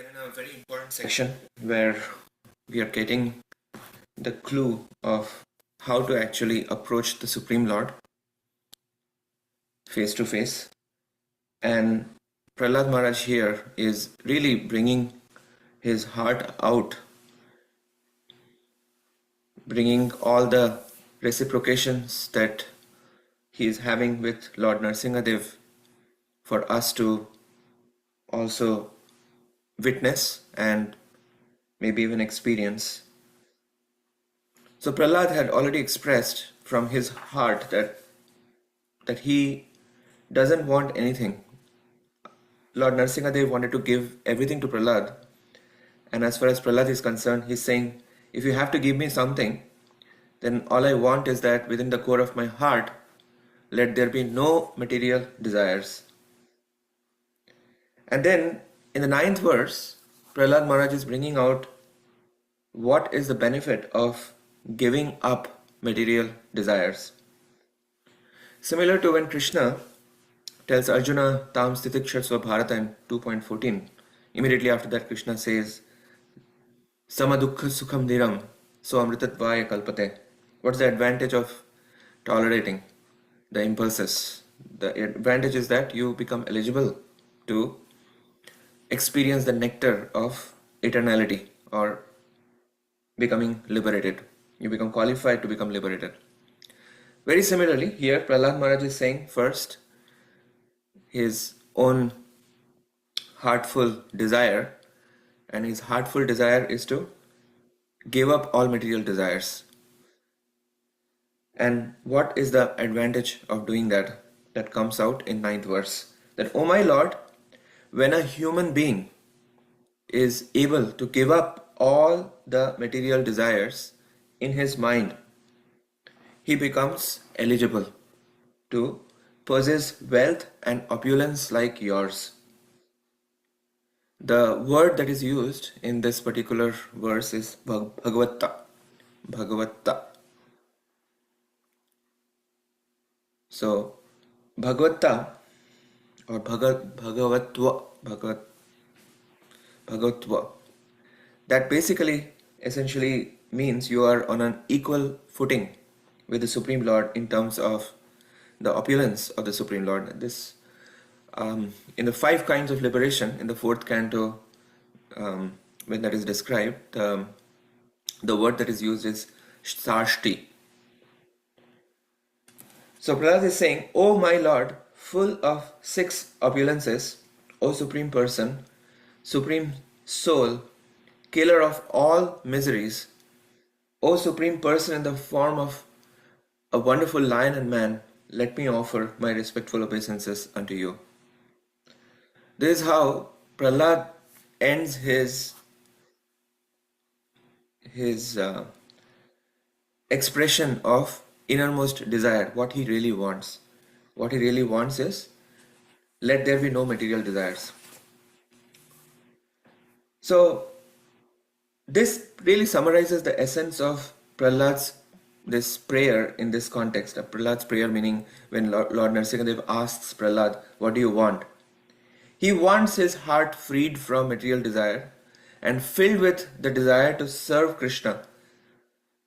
are in a very important section where we are getting the clue of how to actually approach the Supreme Lord face to face. And Prahlāda Mahārāja here is really bringing his heart out, bringing all the reciprocations that he is having with Lord Nrsimhadev for us to also witness and maybe even experience. So Prahlāda had already expressed from his heart that he doesn't want anything. Lord Nrsimhadev wanted to give everything to Prahlāda, and as far as Prahlāda is concerned, he's saying, if you have to give me something, then all I want is that within the core of my heart, let there be no material desires. And then in the 9th verse, Prahlāda Mahārāja is bringing out what is the benefit of giving up material desires. Similar to when Krishna tells Arjuna, Tam Sthitikshasva Bharata in 2.14, immediately after that Krishna says, Samadukha Sukham Dhiram, so Amritatvaya Kalpate. What's the advantage of tolerating the impulses? The advantage is that you become eligible to experience the nectar of eternality or becoming liberated. You become qualified to become liberated. Very similarly, here Prahlāda Mahārāja is saying first his own heartful desire, and his heartful desire is to give up all material desires. And what is the advantage of doing that? That comes out in 9th verse. That, O my Lord, when a human being is able to give up all the material desires in his mind, he becomes eligible to possess wealth and opulence like yours. The word that is used in this particular verse is Bhagavatta. Bhagavatta. So, Bhagavatta or Bhagavatva, Bhagavatva, that basically essentially means you are on an equal footing with the Supreme Lord in terms of the opulence of the Supreme Lord. This in the 5 kinds of liberation in the 4th canto, when that is described, the word that is used is Sashti. So Prahlāda is saying, O my Lord, full of 6 opulences, O Supreme Person, Supreme Soul, killer of all miseries, O Supreme Person in the form of a wonderful lion and man, let me offer my respectful obeisances unto you. This is how Prahlāda ends his expression of innermost desire, what he really wants. What he really wants is, let there be no material desires. So, this really summarizes the essence of Prahlāda's this prayer in this context. Prahlāda's prayer meaning when Lord Nrsimhadev asks Prahlāda, what do you want? He wants his heart freed from material desire and filled with the desire to serve Krishna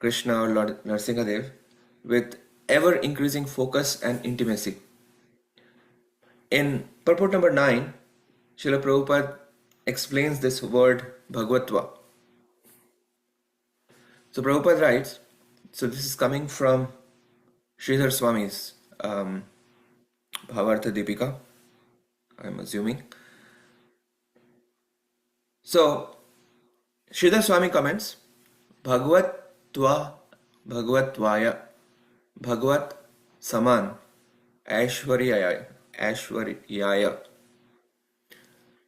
or Lord Nrsimhadev with ever increasing focus and intimacy. In purport number 9, Srila Prabhupada explains this word Bhagavatva. So Prabhupada writes, so this is coming from Sridhar Swami's Bhavartha Deepika, I'm assuming. So Sridhar Swami comments, Bhagavatva Bhagavatvaya Bhagavat Saman Aishwaryaya.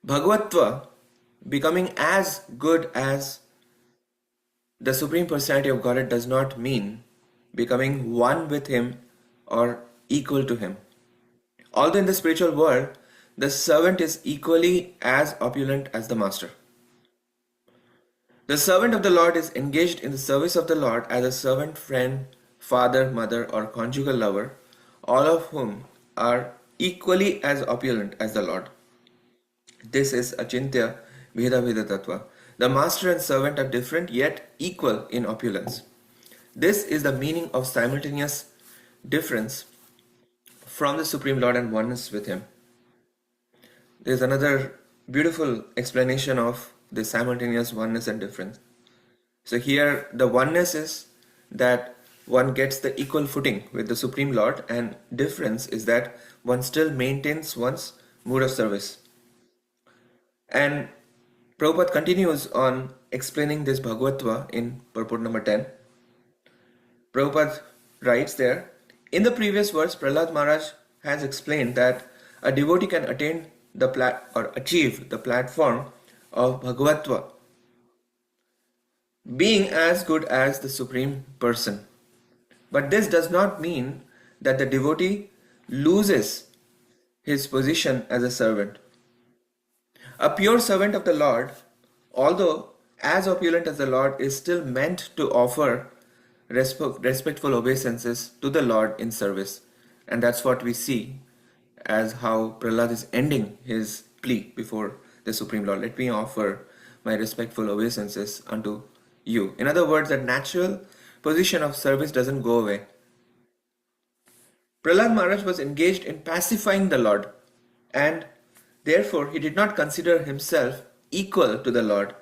Bhagavatva, becoming as good as the Supreme Personality of Godhead, does not mean becoming one with Him or equal to Him. Although in the spiritual world, the servant is equally as opulent as the master. The servant of the Lord is engaged in the service of the Lord as a servant, friend, father, mother, or conjugal lover, all of whom are equally as opulent as the Lord. This is Achintya Bheda Bheda Tattva. The master and servant are different yet equal in opulence. This is the meaning of simultaneous difference from the Supreme Lord and oneness with Him. There is another beautiful explanation of the simultaneous oneness and difference. So here the oneness is that one gets the equal footing with the Supreme Lord, and difference is that one still maintains one's mood of service. And Prabhupada continues on explaining this Bhagavatva in purport number 10. Prabhupada writes there, in the previous verse, Prahlāda Mahārāja has explained that a devotee can attain achieve the platform of Bhagavatva, being as good as the Supreme Person. But this does not mean that the devotee loses his position as a servant. A pure servant of the Lord, although as opulent as the Lord, is still meant to offer respectful obeisances to the Lord in service. And that's what we see as how Prahlāda is ending his plea before the Supreme Lord. Let me offer my respectful obeisances unto you. In other words, that natural position of service doesn't go away. Prahlāda Mahārāja was engaged in pacifying the Lord, and therefore he did not consider himself equal to the Lord.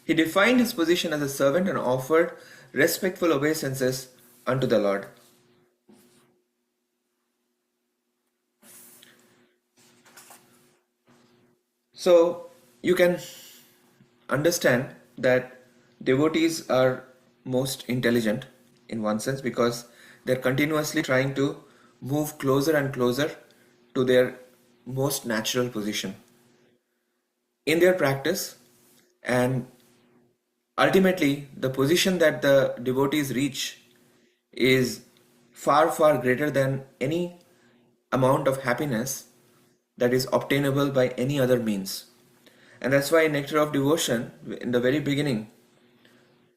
He defined his position as a servant and offered respectful obeisances unto the Lord. So you can understand that devotees are most intelligent in one sense, because they're continuously trying to move closer and closer to their most natural position in their practice, and ultimately the position that the devotees reach is far, far greater than any amount of happiness that is obtainable by any other means. And that's why in Nectar of Devotion, in the very beginning,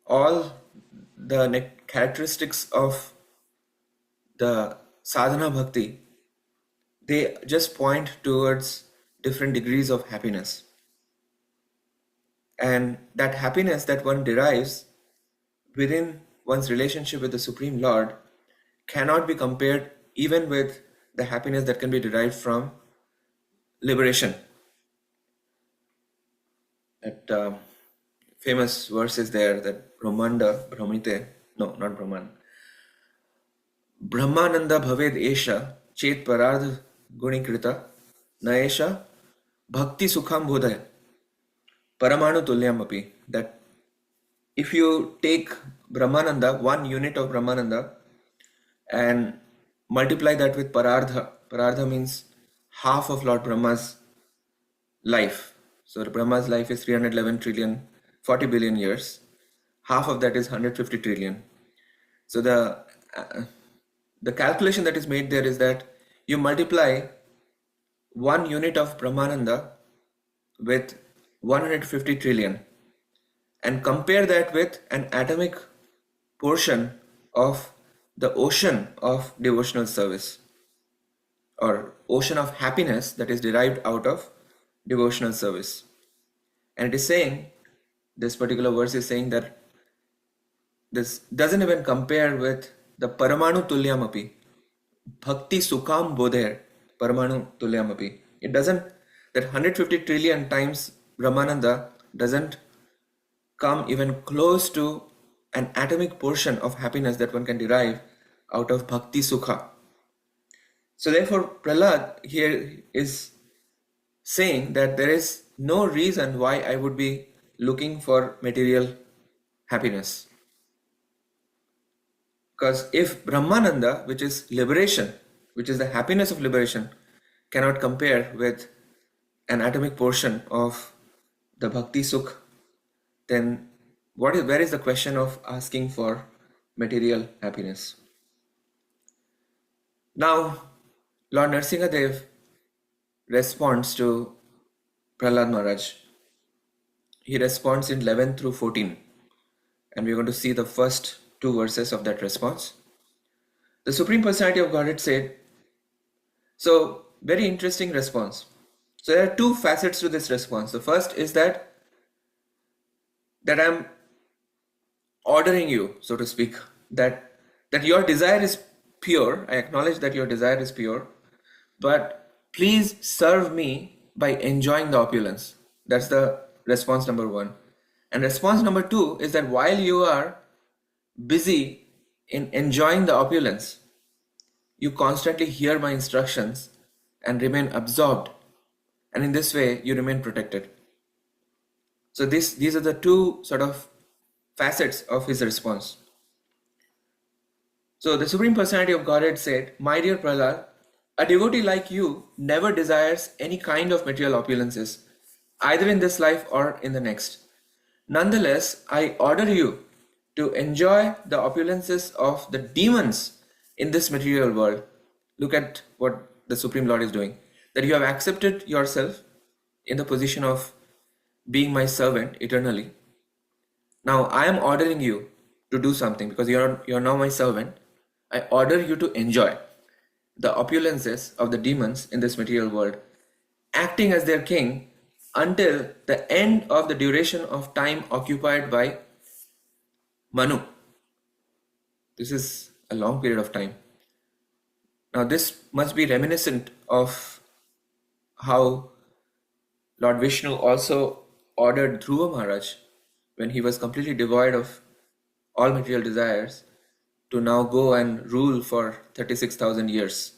all the characteristics of the sadhana bhakti, they just point towards different degrees of happiness. And that happiness that one derives within one's relationship with the Supreme Lord cannot be compared even with the happiness that can be derived from liberation. That famous verse is there that Brahmanda, Brahmite, no, not Brahman. Brahmananda bhaved esha chet parardha gunikrita naesha bhakti sukham bodhaya paramanu tulyam api. That if you take Brahmananda, 1 unit of Brahmananda, and multiply that with parardha. Parardha means half of Lord Brahma's life. So Brahma's life is 311 trillion, 40 billion years. Half of that is 150 trillion. So the calculation that is made there is that you multiply 1 unit of Brahmananda with 150 trillion and compare that with an atomic portion of the ocean of devotional service, or ocean of happiness that is derived out of devotional service. And it is saying, this particular verse is saying that this doesn't even compare with the paramanu tulyamapi, bhakti sukham bodher, paramanu tulyamapi. It doesn't, that 150 trillion times Brahmananda doesn't come even close to an atomic portion of happiness that one can derive out of bhakti sukha. So therefore Prahlāda here is saying that there is no reason why I would be looking for material happiness. Because if Brahmananda, which is liberation, which is the happiness of liberation, cannot compare with an atomic portion of the bhakti sukh, then where is the question of asking for material happiness? Now, Lord Nrsimhadev responds to Prahlāda Mahārāja. He responds in 11 through 14, and we're going to see the first 2 verses of that response. The Supreme Personality of Godhead said, so very interesting response. So there are 2 facets to this response. The first is that that I'm ordering you, so to speak, that your desire is pure. I acknowledge that your desire is pure, but please serve me by enjoying the opulence. That's the response number one. And response number two is that while you are busy in enjoying the opulence, you constantly hear my instructions and remain absorbed. And in this way, you remain protected. So these are the two sort of facets of his response. So the Supreme Personality of Godhead said, "My dear Prahlad, a devotee like you never desires any kind of material opulences, either in this life or in the next. Nonetheless, I order you to enjoy the opulences of the demons in this material world." Look at what the Supreme Lord is doing. That you have accepted yourself in the position of being my servant eternally. Now I am ordering you to do something because you're now my servant. I order you to enjoy the opulences of the demons in this material world, acting as their king until the end of the duration of time occupied by Manu. This is a long period of time. Now this must be reminiscent of how Lord Vishnu also ordered Dhruva Maharaj, when he was completely devoid of all material desires, to now go and rule for 36,000 years.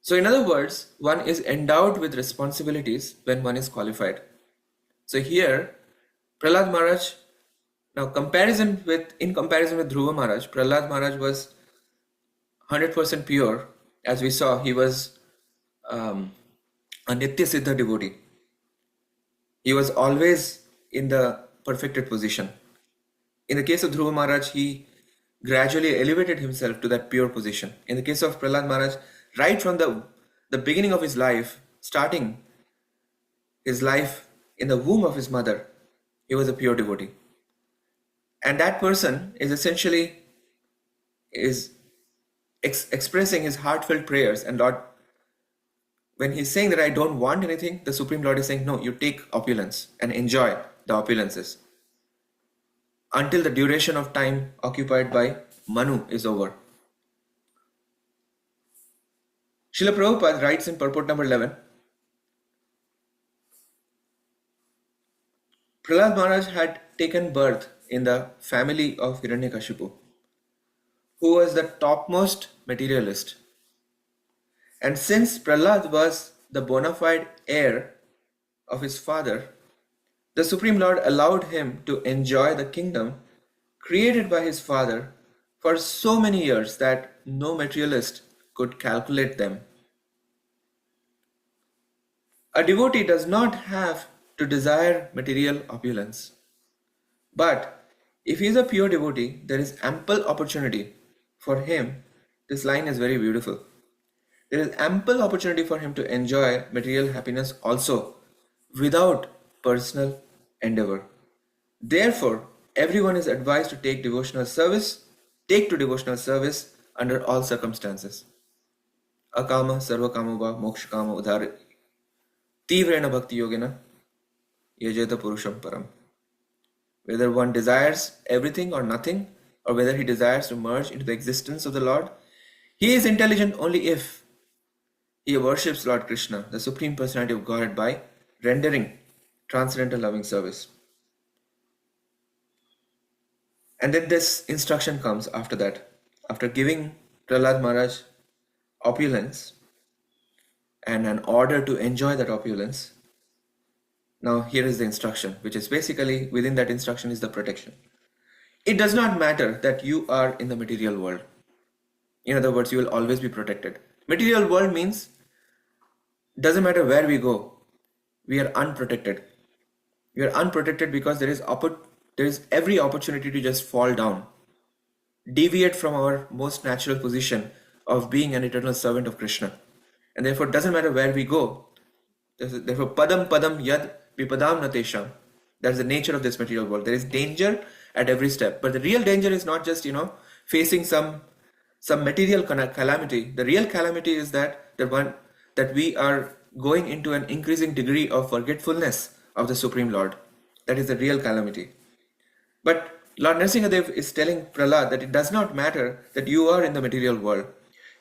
So in other words, one is endowed with responsibilities when one is qualified. So here, Prahlāda Maharaj, now in comparison with Dhruva Maharaj, Prahlāda Maharaj was 100% pure. As we saw, he was a Nitya Siddha devotee. He was always in the perfected position. In the case of Dhruva Maharaj, he gradually elevated himself to that pure position. In the case of Prahlāda Maharaj, right from the beginning of his life, starting his life in the womb of his mother, he was a pure devotee. And that person is essentially expressing his heartfelt prayers. And Lord, when he's saying that I don't want anything, the Supreme Lord is saying, no, you take opulence and enjoy the opulences until the duration of time occupied by Manu is over. Srila Prabhupada writes in purport number 11, Prahlāda Maharaj had taken birth in the family of Hiranyakashipu, who was the topmost materialist. And since Prahlāda was the bona fide heir of his father, the Supreme Lord allowed him to enjoy the kingdom created by his father for so many years that no materialist could calculate them. A devotee does not have to desire material opulence. But if he is a pure devotee, there is ample opportunity for him. This line is very beautiful. There is ample opportunity for him to enjoy material happiness also without personal endeavor. Therefore, everyone is advised to take to devotional service under all circumstances. Akama sarvakama va mokshakama udhara tivrena bhakti yogena yajeta purusham param. Whether one desires everything or nothing, or whether he desires to merge into the existence of the Lord, he is intelligent only if he worships Lord Krishna, the Supreme Personality of Godhead, by rendering transcendental loving service. And then this instruction comes after that. After giving Prahlāda Maharaj opulence and an order to enjoy that opulence, now here is the instruction, which is basically, within that instruction is the protection. It does not matter that you are in the material world. In other words, you will always be protected. Material world means, doesn't matter where we go, we are unprotected. We are unprotected because there is every opportunity to just fall down, deviate from our most natural position of being an eternal servant of Krishna. And therefore, it doesn't matter where we go. Therefore, padam padam yad vipadam natesham. That's the nature of this material world. There is danger at every step. But the real danger is not just, facing some material calamity. The real calamity is that we are going into an increasing degree of forgetfulness of the Supreme Lord, that is the real calamity. But Lord Nrsimhadev is telling Prahlad that it does not matter that you are in the material world.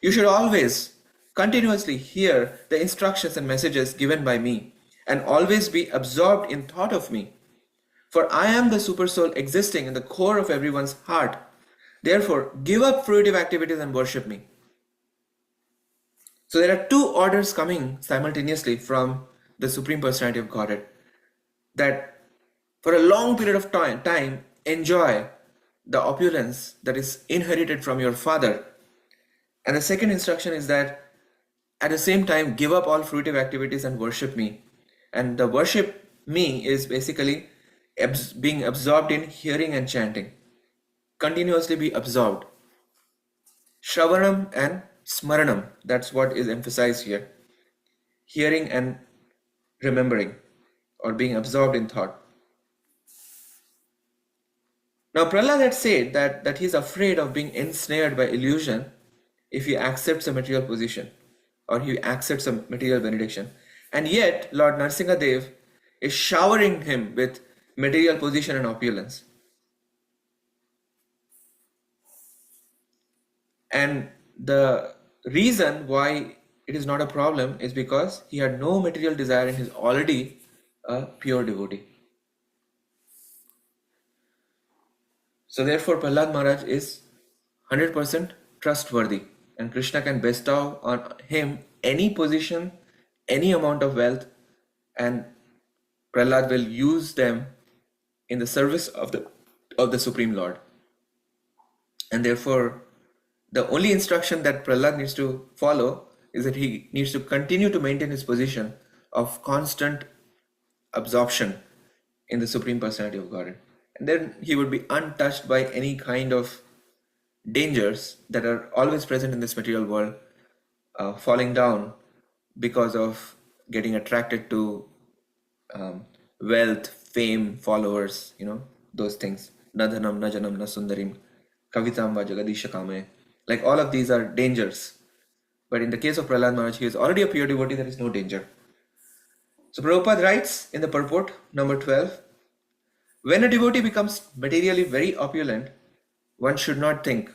You should always continuously hear the instructions and messages given by me and always be absorbed in thought of me. For I am the supersoul existing in the core of everyone's heart. Therefore, give up fruitive activities and worship me. So there are two orders coming simultaneously from the Supreme Personality of Godhead. That for a long period of time enjoy the opulence that is inherited from your father. And the second instruction is that at the same time give up all fruitive activities and worship me. And the worship me is basically being absorbed in hearing and chanting. Continuously be absorbed. Shravanam and Smaranam, that's what is emphasized here. Hearing and remembering, or being absorbed in thought. Now Prahlāda had said that he is afraid of being ensnared by illusion if he accepts a material position or he accepts a material benediction. And yet Lord Nrsimhadev is showering him with material position and opulence. And the reason why it is not a problem is because he had no material desire and he is already a pure devotee. So therefore Prahlāda Maharaj is 100% trustworthy, and Krishna can bestow on him any position, any amount of wealth, and Prahlāda will use them in the service of the Supreme Lord. And therefore the only instruction that Prahlāda needs to follow is that he needs to continue to maintain his position of constant absorption in the Supreme Personality of Godhead. And then he would be untouched by any kind of dangers that are always present in this material world, falling down because of getting attracted to wealth, fame, followers, those things. Na dhanam, na janam, na sundarim, kavitam va jagadisha kame. Like all of these are dangers. But in the case of Prahlāda Maharaj, he is already a pure devotee, there is no danger. So Prabhupada writes in the purport, number 12, when a devotee becomes materially very opulent, one should not think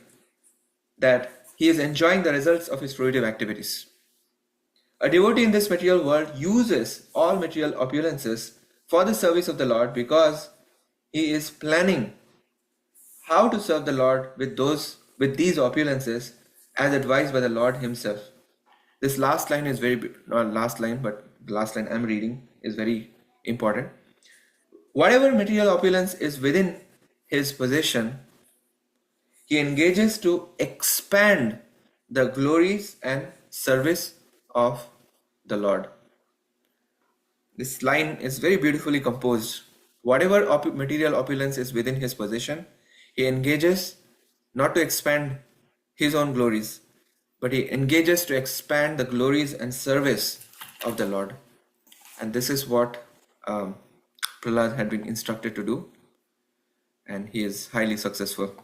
that he is enjoying the results of his fruitive activities. A devotee in this material world uses all material opulences for the service of the Lord because he is planning how to serve the Lord with these opulences as advised by the Lord himself. This last line is not last line, but the last line I'm reading is very important. Whatever material opulence is within his possession, he engages to expand the glories and service of the Lord. This line is very beautifully composed. Whatever material opulence is within his possession, he engages not to expand his own glories, but he engages to expand the glories and service of the Lord. And this is what Prahlāda had been instructed to do, and he is highly successful.